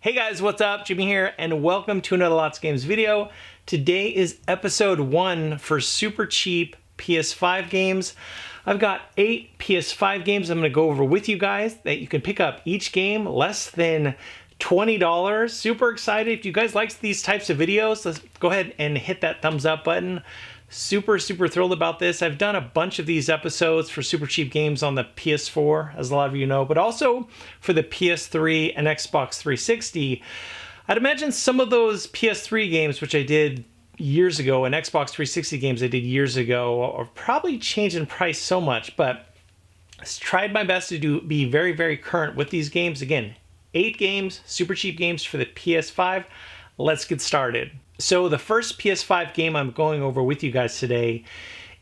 Hey guys, what's up? Jimmy here, and welcome to another Lots of Games video. Today is episode 1 for super cheap PS5 games. I've got 8 PS5 games I'm going to go over with you guys that you can pick up each game less than $20. Super excited. If you guys like these types of videos, let's go ahead and hit that thumbs up button. Super thrilled about this. I've done a bunch of these episodes for super cheap games on the PS4, as a lot of you know, but also for the PS3 and Xbox 360. I'd imagine some of those PS3 games, which I did years ago, and Xbox 360 games I did years ago, are probably changed in price so much, but I tried my best to be very current with these games. Again, 8 games, super cheap games for the PS5. Let's get started. So the first PS5 game I'm going over with you guys today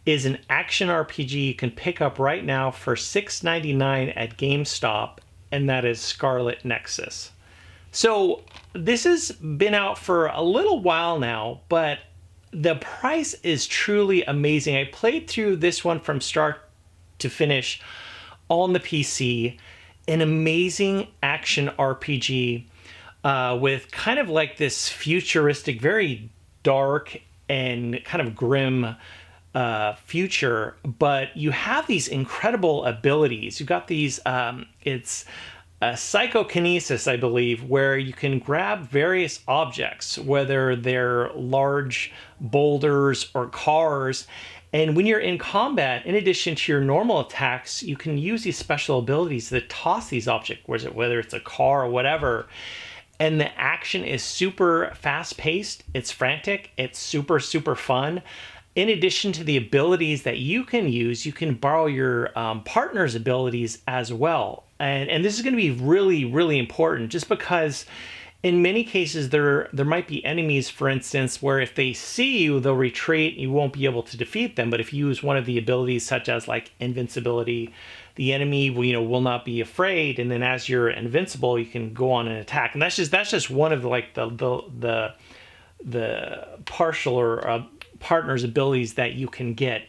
is an action RPG you can pick up right now for $6.99 at GameStop, and that is Scarlet Nexus. So this has been out for a little while now, but the price is truly amazing. I played through this one from start to finish on the PC. An amazing action RPG. With kind of like this futuristic, very dark and kind of grim future, but you have these incredible abilities. You've got these, it's psychokinesis, I believe, where you can grab various objects, whether they're large boulders or cars. And when you're in combat, in addition to your normal attacks, you can use these special abilities to toss these objects, whether it's a car or whatever. And the action is super fast-paced, it's frantic, it's super fun. In addition to the abilities that you can use, you can borrow your partner's abilities as well. And this is going to be really important, just because in many cases there might be enemies, for instance, where if they see you, they'll retreat, you won't be able to defeat them. But if you use one of the abilities such as like invincibility, the enemy will not be afraid, and then as you're invincible, you can go on and attack. And that's just one of the partial or partner's abilities that you can get.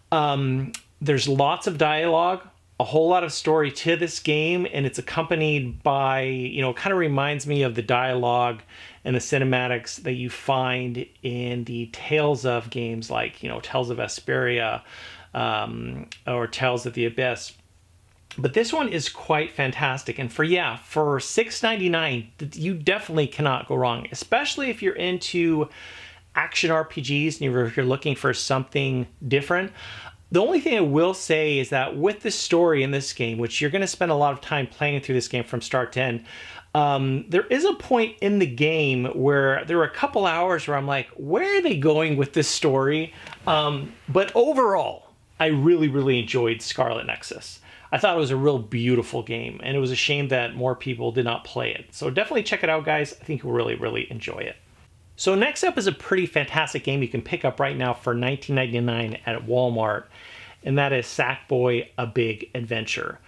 There's lots of dialogue, a whole lot of story to this game, and it's accompanied by, kind of reminds me of the dialogue and the cinematics that you find in the Tales of games like, Tales of Vesperia, or Tales of the Abyss. But this one is quite fantastic, and for $6.99, you definitely cannot go wrong, especially if you're into action RPGs and if you're looking for something different. The only thing I will say is that with the story in this game, which you're going to spend a lot of time playing through this game from start to end, there is a point in the game where there were a couple hours where I'm like, where are they going with this story? But overall, I really enjoyed Scarlet Nexus. I thought it was a real beautiful game, and it was a shame that more people did not play it. So definitely check it out, guys. I think you'll really enjoy it. So next up is a pretty fantastic game you can pick up right now for $19.99 at Walmart, and that is Sackboy: A Big Adventure.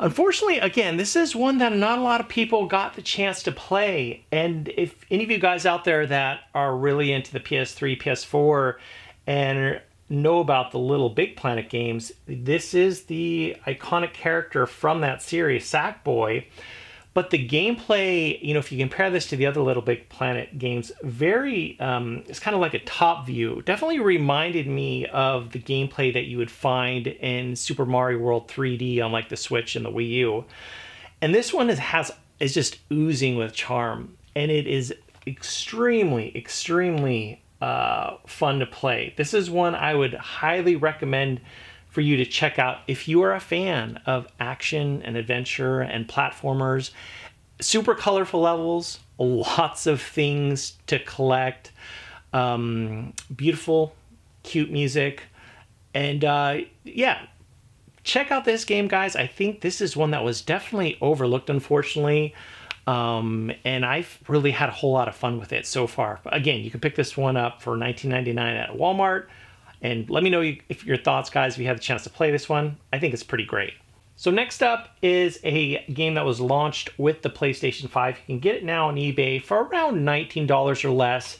Unfortunately, again, this is one that not a lot of people got the chance to play, and if any of you guys out there that are really into the PS3, PS4, and know about the Little Big Planet games, this is the iconic character from that series, Sackboy. But the gameplay, if you compare this to the other Little Big Planet games, it's kind of like a top view. Definitely reminded me of the gameplay that you would find in Super Mario World 3D on like the Switch and the Wii U. And this one is just oozing with charm, and it is extremely fun to play. This is one I would highly recommend for you to check out if you are a fan of action and adventure and platformers. Super colorful levels, lots of things to collect, beautiful, cute music, and check out this game, guys. I think this is one that was definitely overlooked, unfortunately. And I've really had a whole lot of fun with it so far. But again, you can pick this one up for $19.99 at Walmart. And let me know if your thoughts, guys, if you had the chance to play this one. I think it's pretty great. So next up is a game that was launched with the PlayStation 5. You can get it now on eBay for around $19 or less.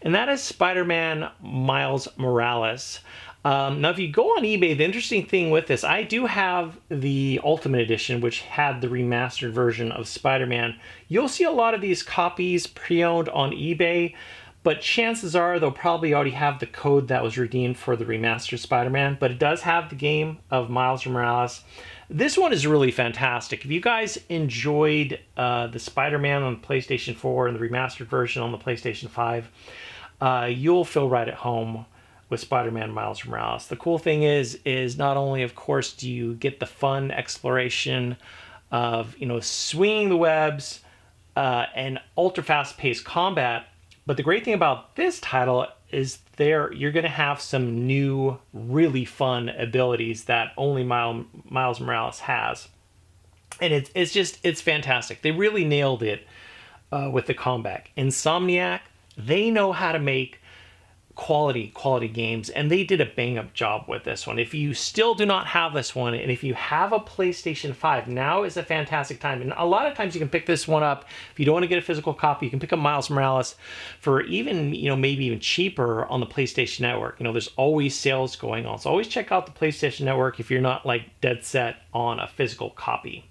And that is Spider-Man Miles Morales. Now, if you go on eBay, the interesting thing with this, I do have the Ultimate Edition, which had the remastered version of Spider-Man. You'll see a lot of these copies pre-owned on eBay, but chances are they'll probably already have the code that was redeemed for the remastered Spider-Man, but it does have the game of Miles Morales. This one is really fantastic. If you guys enjoyed the Spider-Man on the PlayStation 4 and the remastered version on the PlayStation 5, you'll feel right at home with Spider-Man Miles Morales. The cool thing is not only, of course, do you get the fun exploration of, swinging the webs and ultra fast-paced combat, but the great thing about this title is you're going to have some new, really fun abilities that only Miles Morales has. And it's fantastic. They really nailed it with the combat. Insomniac, they know how to make quality games, and they did a bang-up job with this one. If you still do not have this one, and if you have a PlayStation 5, now is a fantastic time. And a lot of times you can pick this one up. If you don't want to get a physical copy, you can pick up Miles Morales for even, maybe even cheaper on the PlayStation Network. There's always sales going on. So always check out the PlayStation Network if you're not like dead set on a physical copy.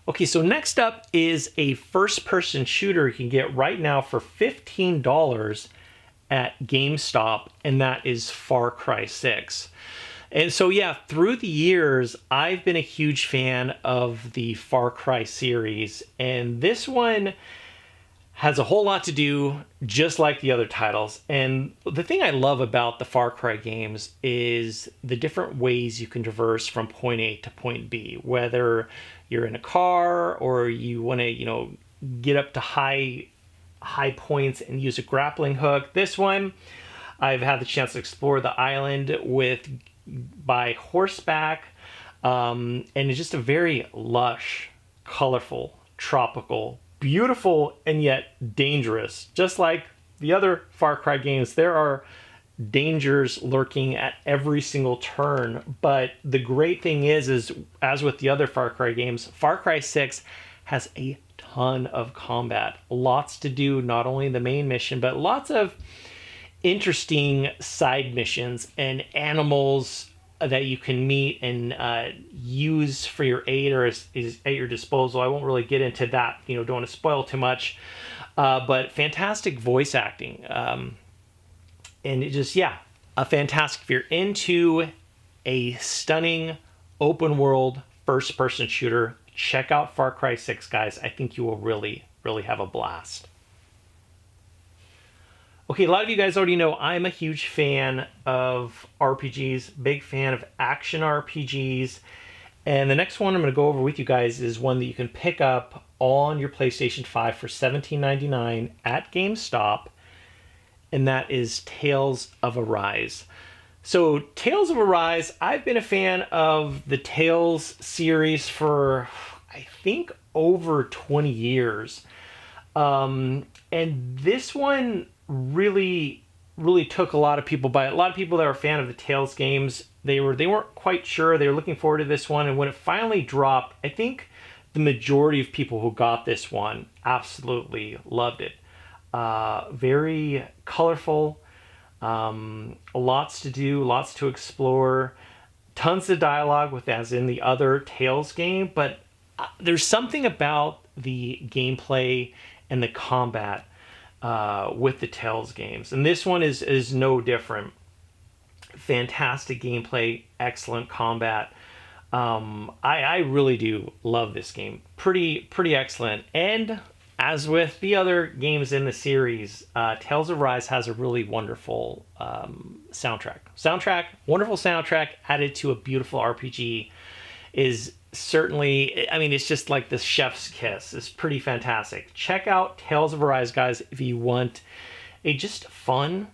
Okay, so next up is a first-person shooter you can get right now for $15 at GameStop, and that is Far Cry 6. And so, yeah, through the years, I've been a huge fan of the Far Cry series, and this one has a whole lot to do just like the other titles. And the thing I love about the Far Cry games is the different ways you can traverse from point A to point B, whether you're in a car or you want to, get up to high points and use a grappling hook. This one, I've had the chance to explore the island by horseback, and it's just a very lush, colorful, tropical, beautiful, and yet dangerous. Just like the other Far Cry games, there are dangers lurking at every single turn. But the great thing is as with the other Far Cry games, Far Cry 6 has a ton of combat. Lots to do, not only the main mission, but lots of interesting side missions and animals that you can meet and use for your aid or is at your disposal. I won't really get into that, don't want to spoil too much, but fantastic voice acting. And it just, a fantastic, if you're into a stunning open world first person shooter, check out Far Cry 6, guys. I think you will really, really have a blast. Okay, a lot of you guys already know I'm a huge fan of RPGs, big fan of action RPGs. And the next one I'm going to go over with you guys is one that you can pick up on your PlayStation 5 for $17.99 at GameStop, and that is Tales of Arise. So Tales of Arise, I've been a fan of the Tales series for, I think, over 20 years. And this one really took a lot of people by it. A lot of people that are a fan of the Tales games, they weren't quite sure. They were looking forward to this one, and when it finally dropped, I think the majority of people who got this one absolutely loved it. Very colorful, lots to do, lots to explore, tons of dialogue as in the other Tales game, but there's something about the gameplay and the combat with the Tales games, and this one is no different. Fantastic gameplay, excellent combat. I really do love this game. Pretty excellent. And as with the other games in the series, Tales of Arise has a really wonderful soundtrack. Wonderful soundtrack added to a beautiful RPG is certainly, it's just like the chef's kiss. It's pretty fantastic. Check out Tales of Arise, guys, if you want a just fun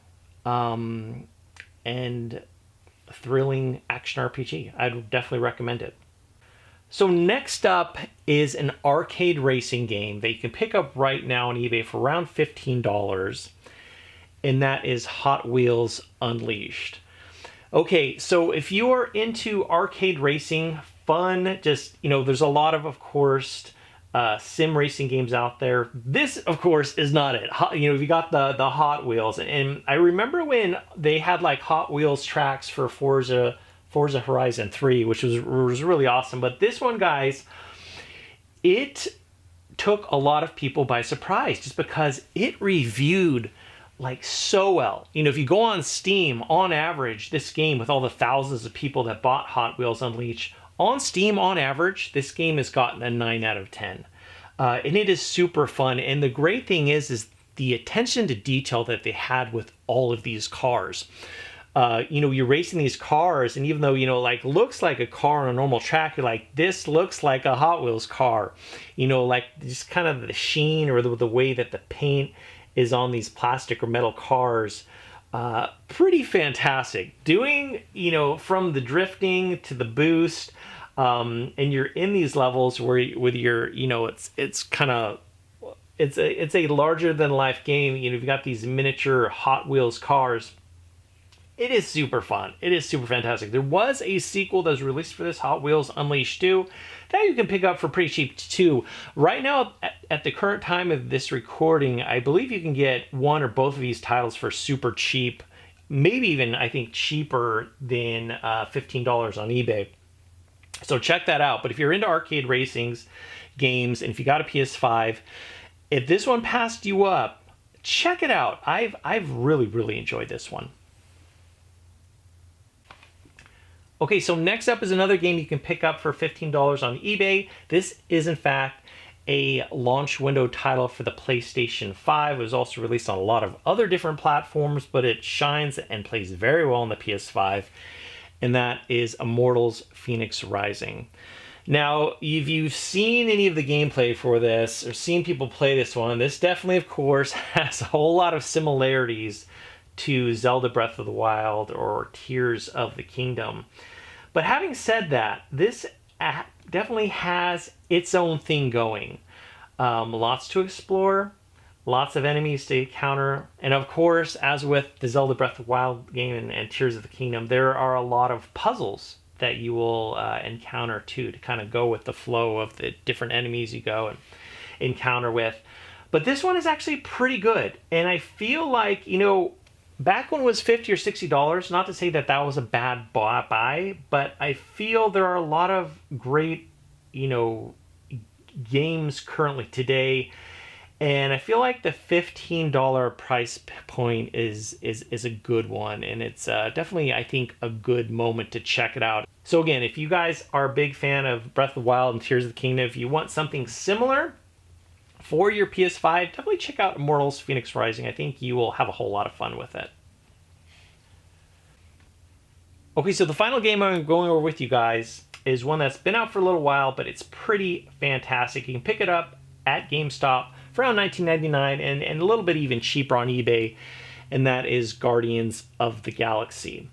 and thrilling action RPG. I'd definitely recommend it. So next up is an arcade racing game that you can pick up right now on eBay for around $15, and that is Hot Wheels Unleashed. Okay, so if you are into arcade racing, fun, just, there's a lot of course, sim racing games out there. This, of course, is not it. You got the Hot Wheels, and I remember when they had like Hot Wheels tracks for Forza Horizon 3, which was really awesome. But this one, guys, it took a lot of people by surprise just because it reviewed like so well. If you go on Steam, on average, this game, with all the thousands of people that bought Hot Wheels Unleashed, on Steam, on average, this game has gotten a 9 out of 10. And it is super fun. And the great thing is the attention to detail that they had with all of these cars. You're racing these cars, and even though, like looks like a car on a normal track, you're like, this looks like a Hot Wheels car. Like just kind of the sheen or the way that the paint is on these plastic or metal cars. Pretty fantastic. Doing, from the drifting to the boost, and you're in these levels where with your, it's kind of, it's a larger than life game. You've got these miniature Hot Wheels cars. It is super fun. It is super fantastic. There was a sequel that was released for this, Hot Wheels Unleashed 2, that you can pick up for pretty cheap too. Right now, at the current time of this recording, I believe you can get one or both of these titles for super cheap. Maybe even, I think, cheaper than $15 on eBay. So check that out. But if you're into arcade racings games, and if you got a PS5, if this one passed you up, check it out. I've really, really enjoyed this one. Okay, so next up is another game you can pick up for $15 on eBay. This is, in fact, a launch window title for the PlayStation 5. It was also released on a lot of other different platforms, but it shines and plays very well on the PS5, and that is Immortals Fenyx Rising. Now, if you've seen any of the gameplay for this, or seen people play this one, this definitely, of course, has a whole lot of similarities to Zelda Breath of the Wild or Tears of the Kingdom. But having said that, this definitely has its own thing going. Lots to explore, lots of enemies to encounter, and of course, as with the Zelda Breath of the Wild game and Tears of the Kingdom, there are a lot of puzzles that you will encounter too, to kind of go with the flow of the different enemies you go and encounter with. But this one is actually pretty good, and I feel like, back when it was $50 or $60, not to say that that was a bad buy, but I feel there are a lot of great, games currently today, and I feel like the $15 price point is a good one, and it's definitely, I think, a good moment to check it out. So again, if you guys are a big fan of Breath of the Wild and Tears of the Kingdom, if you want something similar for your PS5, definitely check out Immortals Fenyx Rising. I think you will have a whole lot of fun with it. Okay, so the final game I'm going over with you guys is one that's been out for a little while, but it's pretty fantastic. You can pick it up at GameStop for around $19.99 and a little bit even cheaper on eBay, and that is Guardians of the Galaxy.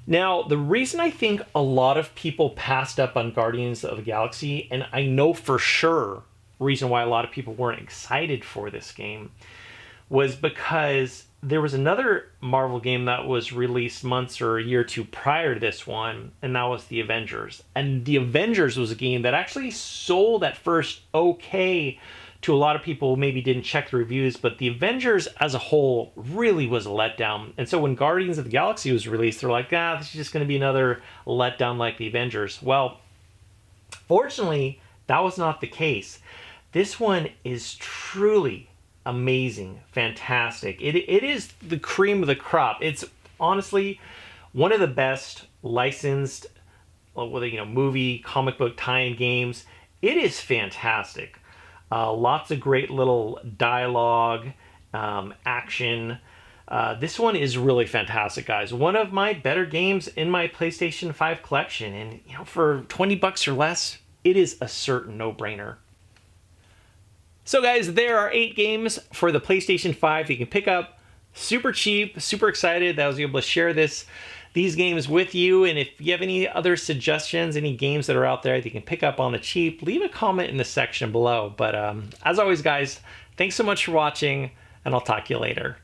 Now, the reason I think a lot of people passed up on Guardians of the Galaxy, and I know for sure reason why a lot of people weren't excited for this game, was because there was another Marvel game that was released months or a year or two prior to this one, and that was The Avengers. And The Avengers was a game that actually sold at first okay to a lot of people who maybe didn't check the reviews, but The Avengers as a whole really was a letdown. And so when Guardians of the Galaxy was released, they're like, this is just going to be another letdown like The Avengers. Well, fortunately, that was not the case. This one is truly amazing, fantastic. It is the cream of the crop. It's honestly one of the best licensed, movie, comic book tie-in games. It is fantastic. Lots of great little dialogue, action. This one is really fantastic, guys. One of my better games in my PlayStation 5 collection, and for $20 or less, it is a certain no-brainer. So guys, there are 8 games for the PlayStation 5 you can pick up. Super cheap, super excited that I was able to share these games with you. And if you have any other suggestions, any games that are out there that you can pick up on the cheap, leave a comment in the section below. But as always, guys, thanks so much for watching, and I'll talk to you later.